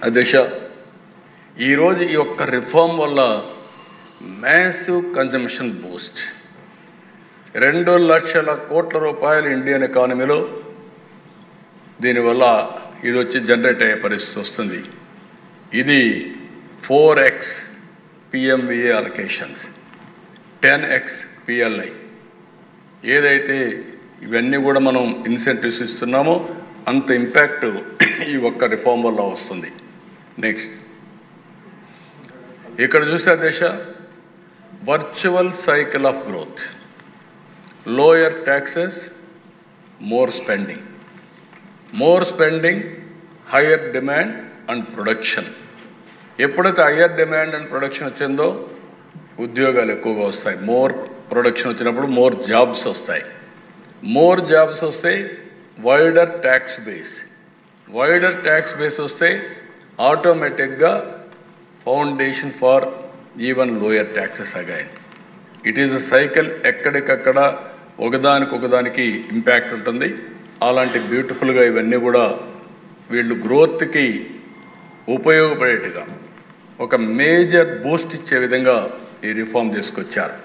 అధ్యక్ష, ఈరోజు ఈ యొక్క రిఫార్మ్ వల్ల మ్యాసివ్ కన్జంప్షన్ బూస్ట్ 2 లక్షల కోట్ల రూపాయలు ఇండియన్ ఎకానమీలో దీనివల్ల ఇది వచ్చి జనరేట్ అయ్యే పరిస్థితి వస్తుంది. ఇది 4x PMVA allocations, 10x PLI, ఏదైతే ఇవన్నీ కూడా మనం ఇన్సెంటివ్స్ ఇస్తున్నామో అంత ఇంపాక్ట్ ఈ ఒక్క రిఫార్మ్ వల్ల వస్తుంది. నెక్స్ట్ ఇక్కడ చూస్తే అధ్యక్ష, virtual cycle of growth, lower taxes, more spending, higher demand and production. ఎప్పుడైతే హయ్యర్ డిమాండ్ అండ్ ప్రొడక్షన్ వచ్చిందో ఉద్యోగాలు ఎక్కువగా వస్తాయి. మోర్ ప్రొడక్షన్ వచ్చినప్పుడు మోర్ జాబ్స్ వస్తాయి. మోర్ జాబ్స్ వస్తే వైడర్ ట్యాక్స్ బేస్ వస్తే ఆటోమేటిక్గా foundation far even lower taxes again. It is a cycle, ఎక్కడికక్కడ ఒకదానికి ఇంపాక్ట్ ఉంటుంది. అలాంటి బ్యూటిఫుల్గా ఇవన్నీ కూడా వీళ్ళు గ్రోత్కి ఉపయోగపడేట్టుగా ఒక మేజర్ బూస్ట్ ఇచ్చే విధంగా ఈ రిఫార్మ్ తీసుకొచ్చారు.